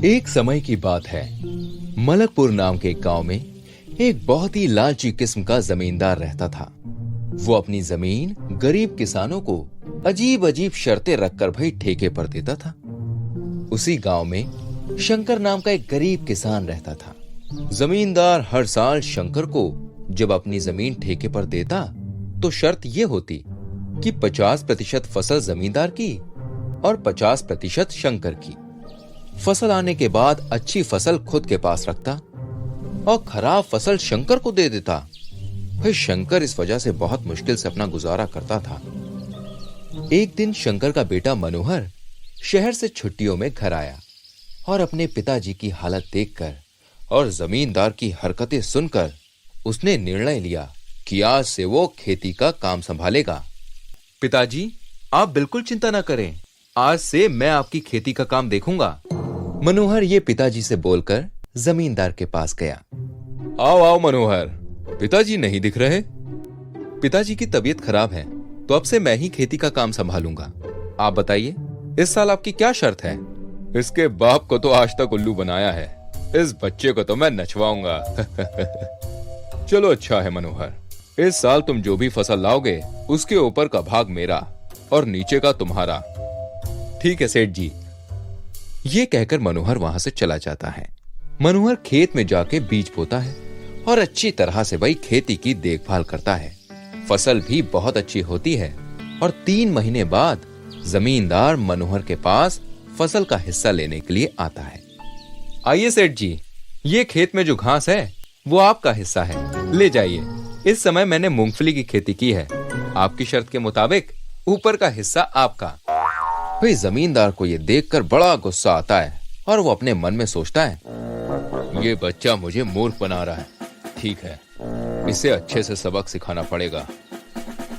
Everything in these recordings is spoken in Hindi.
एक समय की बात है। मलकपुर नाम के एक गांव में एक बहुत ही लालची किस्म का जमींदार रहता था। वो अपनी जमीन गरीब किसानों को अजीब अजीब शर्तें रखकर भाई ठेके पर देता था। उसी गांव में शंकर नाम का एक गरीब किसान रहता था। जमींदार हर साल शंकर को जब अपनी जमीन ठेके पर देता तो शर्त यह होती कि 50% फसल जमींदार की और 50% शंकर की। फसल आने के बाद अच्छी फसल खुद के पास रखता और खराब फसल शंकर को दे देता। फिर शंकर इस वजह से बहुत मुश्किल से अपना गुजारा करता था। एक दिन शंकर का बेटा मनोहर शहर से छुट्टियों में घर आया और अपने पिताजी की हालत देखकर और जमींदार की हरकतें सुनकर उसने निर्णय लिया कि आज से वो खेती का काम संभालेगा। पिताजी, आप बिल्कुल चिंता न करें, आज से मैं आपकी खेती का काम देखूंगा। मनोहर ये पिताजी से बोलकर जमींदार के पास गया। आओ आओ मनोहर, पिताजी नहीं दिख रहे। पिताजी की तबीयत खराब है तो अब से मैं ही खेती का काम संभालूंगा। आप बताइए, इस साल आपकी क्या शर्त है? इसके बाप को तो आज तक उल्लू बनाया है, इस बच्चे को तो मैं नचवाऊंगा। चलो अच्छा है मनोहर, इस साल तुम जो भी फसल लाओगे उसके ऊपर का भाग मेरा और नीचे का तुम्हारा। ठीक है सेठ जी। ये कहकर मनोहर वहां से चला जाता है। मनोहर खेत में जाके बीज बोता है और अच्छी तरह से भाई खेती की देखभाल करता है। फसल भी बहुत अच्छी होती है और 3 महीने बाद जमींदार मनोहर के पास फसल का हिस्सा लेने के लिए आता है। आइए सेठ जी, ये खेत में जो घास है वो आपका हिस्सा है, ले जाइए। इस समय मैंने मूंगफली की खेती की है, आपकी शर्त के मुताबिक ऊपर का हिस्सा आपका। भाई जमींदार को ये देखकर बड़ा गुस्सा आता है और वो अपने मन में सोचता है, ये बच्चा मुझे मूर्ख बना रहा है। ठीक है, इसे अच्छे से सबक सिखाना पड़ेगा।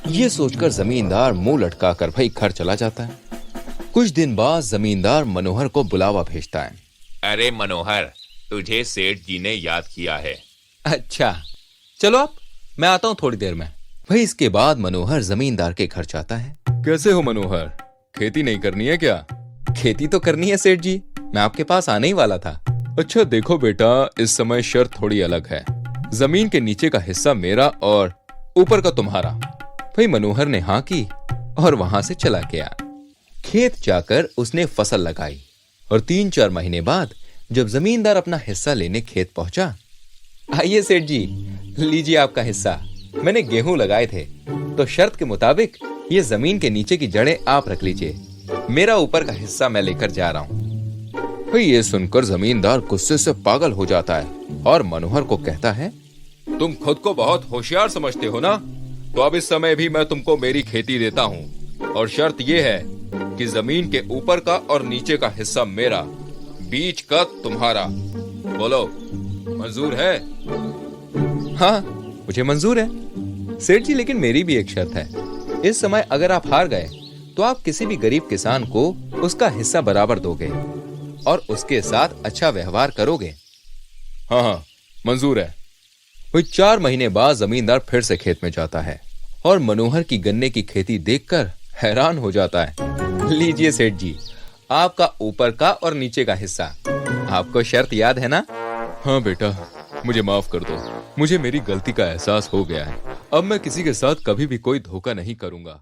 ये सोचकर जमींदार मुंह लटकाकर भाई घर चला जाता है। कुछ दिन बाद जमींदार मनोहर को बुलावा भेजता है। अरे मनोहर, तुझे सेठ जी ने याद किया है। अच्छा, चलो आप, मैं आता हूँ थोड़ी देर में। भाई इसके बाद मनोहर जमींदार के घर जाता है। कैसे हो मनोहर, खेती नहीं करनी है क्या? खेती तो करनी है सेठ जी, मैं आपके पास आने ही वाला था। अच्छा देखो बेटा, इस समय शर्त थोड़ी अलग है। जमीन के नीचे का हिस्सा मेरा और ऊपर का तुम्हारा। भाई मनोहर ने हाँ की और वहां से चला गया। खेत जाकर उसने फसल लगाई और 3-4 महीने बाद जब जमींदार अपना हिस्सा लेने खेत पहुंचा, आइए सेठ जी, लीजिए आपका हिस्सा। मैंने गेहूं लगाए थे तो शर्त के मुताबिक ये जमीन के नीचे की जड़ें आप रख लीजिए, मेरा ऊपर का हिस्सा मैं लेकर जा रहा हूँ। भाई ये सुनकर जमींदार गुस्से से पागल हो जाता है और मनोहर को कहता है, तुम खुद को बहुत होशियार समझते हो ना, तो अब इस समय भी मैं तुमको मेरी खेती देता हूँ और शर्त ये है कि जमीन के ऊपर का और नीचे का हिस्सा मेरा, बीच का तुम्हारा। बोलो, मंजूर है? हाँ, मुझे मंजूर है सेठ जी, लेकिन मेरी भी एक शर्त है। इस समय अगर आप हार गए तो आप किसी भी गरीब किसान को उसका हिस्सा बराबर दोगे और उसके साथ अच्छा व्यवहार करोगे। हाँ हाँ, मंजूर है। वही 4 महीने बाद जमींदार फिर से खेत में जाता है और मनोहर की गन्ने की खेती देखकर हैरान हो जाता है। लीजिए सेठ जी, आपका ऊपर का और नीचे का हिस्सा। आपको शर्त याद है ना? हाँ बेटा, मुझे माफ कर दो, मुझे मेरी गलती का एहसास हो गया है। अब मैं किसी के साथ कभी भी कोई धोखा नहीं करूंगा।